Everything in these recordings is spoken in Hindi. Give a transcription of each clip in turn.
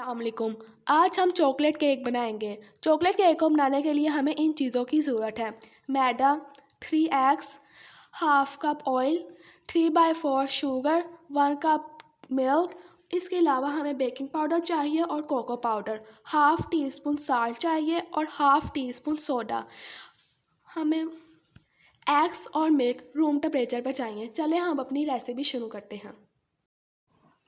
अस्सलामुअलैकुम। आज हम चॉकलेट केक बनाएंगे। चॉकलेट केक को बनाने के लिए हमें इन चीज़ों की ज़रूरत है। मैदा, 3 eggs, half cup oil, 3/4 sugar, 1 cup milk. इसके अलावा हमें बेकिंग पाउडर चाहिए और cocoa powder, half teaspoon salt चाहिए और हाफ टी स्पून सोडा। हमें एग्स और मिल्क रूम टेम्परेचर पर चाहिए। चलें हम अपनी रेसिपी शुरू करते हैं।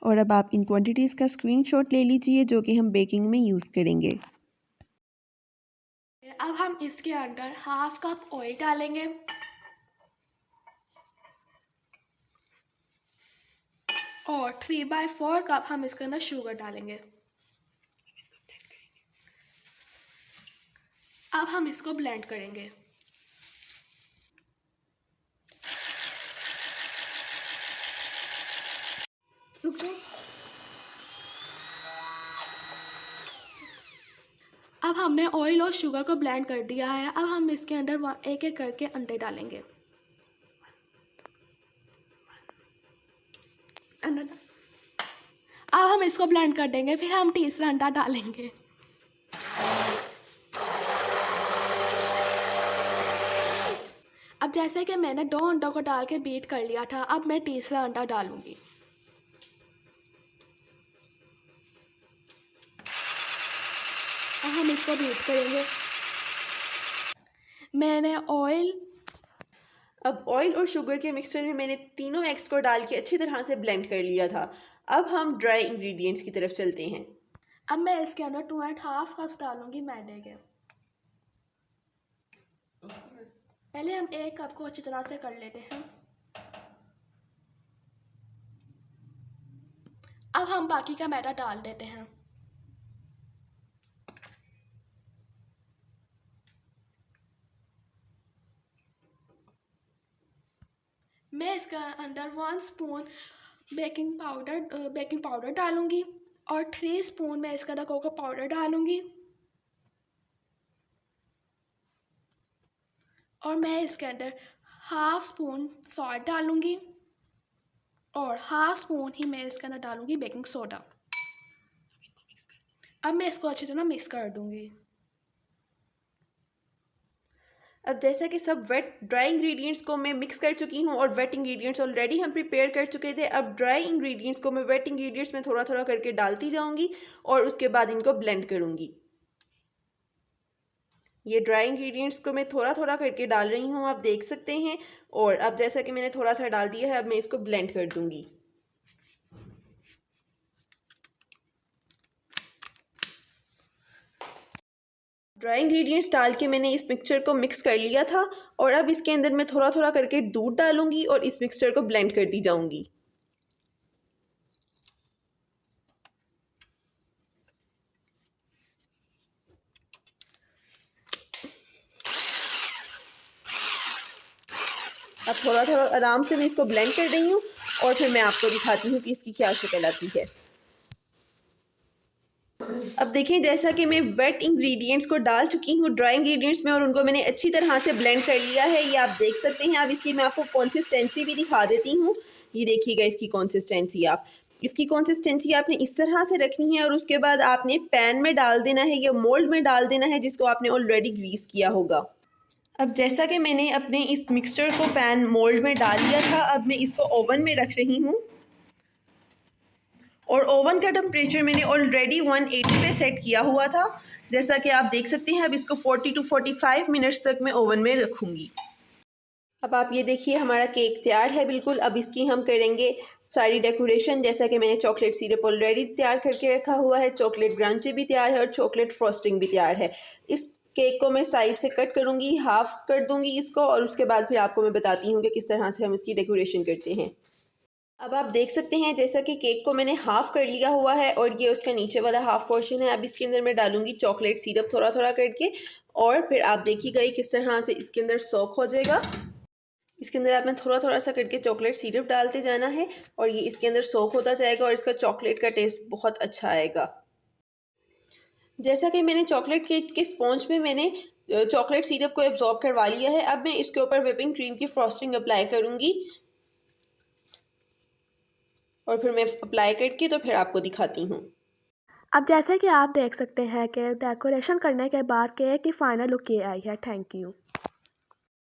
और अब आप इन क्वांटिटीज़ का स्क्रीनशॉट ले लीजिए जो कि हम बेकिंग में यूज़ करेंगे। अब हम इसके अंदर हाफ कप ऑयल डालेंगे और 3/4 कप हम इसके अंदर शुगर डालेंगे। अब हम इसको ब्लेंड करेंगे। रुको। अब हमने ऑयल और शुगर को ब्लेंड कर दिया है। अब हम इसके अंदर एक एक करके अंडे डालेंगे। अब हम इसको ब्लेंड कर देंगे, फिर हम तीसरा अंडा डालेंगे। अब जैसे कि मैंने 2 अंडों को डाल के बीट कर लिया था, अब मैं तीसरा अंडा डालूंगी। अब हम इसको बीट करेंगे। मैंने अब ऑयल और शुगर के मिक्सचर में मैंने तीनों एग्स को डाल के अच्छी तरह से ब्लेंड कर लिया था। अब हम ड्राई इंग्रेडिएंट्स की तरफ चलते हैं। अब मैं इसके अंदर 2.5 कप्स डालूंगी मैदे के। पहले हम 1 कप को अच्छी तरह से कर लेते हैं। अब हम बाकी का मैदा डाल देते हैं। मैं इसका अंदर 1 स्पून बेकिंग पाउडर डालूंगी और 3 स्पून मैं इसका अंदर कोको पाउडर डालूंगी और मैं इसके अंदर हाफ स्पून सॉल्ट डालूंगी और हाफ स्पून ही मैं इसके अंदर डालूंगी बेकिंग सोडा। अब मैं इसको अच्छी तरह मिक्स कर दूंगी। अब जैसा कि सब वेट ड्राई इंग्रेडिएंट्स को मैं मिक्स कर चुकी हूँ और वेट इंग्रेडिएंट्स ऑलरेडी हम प्रिपेयर कर चुके थे। अब ड्राई इंग्रेडिएंट्स को मैं वेट इंग्रेडिएंट्स में थोड़ा थोड़ा करके डालती जाऊँगी और उसके बाद इनको ब्लेंड करूँगी। ये ड्राई इंग्रेडिएंट्स को मैं थोड़ा थोड़ा करके डाल रही हूँ, आप देख सकते हैं। और अब जैसा कि मैंने थोड़ा सा डाल दिया है, अब मैं इसको ब्लेंड कर दूँगी। ड्राई इंग्रेडिएंट्स डाल के मैंने इस मिक्सचर को मिक्स कर लिया था और अब इसके अंदर मैं थोड़ा थोड़ा करके दूध डालूंगी और इस मिक्सचर को ब्लेंड करती जाऊंगी। अब थोड़ा थोड़ा आराम से मैं इसको ब्लेंड कर रही हूँ और फिर मैं आपको दिखाती हूँ कि इसकी क्या शक्ल आती है। अब देखिए, जैसा कि मैं वेट इंग्रेडिएंट्स को डाल चुकी हूँ ड्राई इंग्रेडिएंट्स में और उनको मैंने अच्छी तरह से ब्लेंड कर लिया है। ये आप देख सकते हैं। अब इसकी मैं आपको कंसिस्टेंसी भी दिखा देती हूँ। ये देखिएगा इसकी कंसिस्टेंसी। आप इसकी कंसिस्टेंसी आपने इस तरह से रखनी है और उसके बाद आपने पैन में डाल देना है या मोल्ड में डाल देना है जिसको आपने ऑलरेडी ग्रीस किया होगा। अब जैसा कि मैंने अपने इस मिक्सचर को पैन मोल्ड में डाल लिया था, अब मैं इसको ओवन में रख रही हूँ और ओवन का टेम्परेचर मैंने ऑलरेडी 180 पे सेट किया हुआ था। जैसा कि आप देख सकते हैं। अब इसको 40 to 45 मिनट्स तक मैं ओवन में रखूँगी। अब आप ये देखिए, हमारा केक तैयार है बिल्कुल। अब इसकी हम करेंगे सारी डेकोरेशन। जैसा कि मैंने चॉकलेट सिरप ऑलरेडी तैयार करके रखा हुआ है, चॉकलेट क्रंची भी तैयार है और चॉकलेट फ्रॉस्टिंग भी तैयार है। इस केक को मैं साइड से कट करूँगी, हाफ कर दूँगी इसको और उसके बाद फिर आपको मैं बताती हूँ कि किस तरह से हम इसकी डेकोरेशन करते हैं। अब आप देख सकते हैं जैसा कि केक को मैंने हाफ़ कर लिया हुआ है और ये उसका नीचे वाला हाफ़ पोर्शन है। अब इसके अंदर मैं डालूंगी चॉकलेट सिरप थोड़ा थोड़ा करके और फिर आप देखिएगा ये किस तरह से इसके अंदर सोक हो जाएगा। इसके अंदर आपने थोड़ा थोड़ा सा करके चॉकलेट सिरप डालते जाना है और ये इसके अंदर सोक होता जाएगा और इसका चॉकलेट का टेस्ट बहुत अच्छा आएगा। जैसा कि मैंने चॉकलेट केक के स्पॉन्ज में मैंने चॉकलेट सिरप को एब्जॉर्ब करवा लिया है, अब मैं इसके ऊपर व्हिपिंग क्रीम की फ्रॉस्टिंग अप्लाई करूँगी और फिर मैं अप्लाई करके तो फिर आपको दिखाती हूँ। अब जैसे कि आप देख सकते हैं कि डेकोरेशन करने के बाद केक की फ़ाइनल लुक ये आई है। Thank you.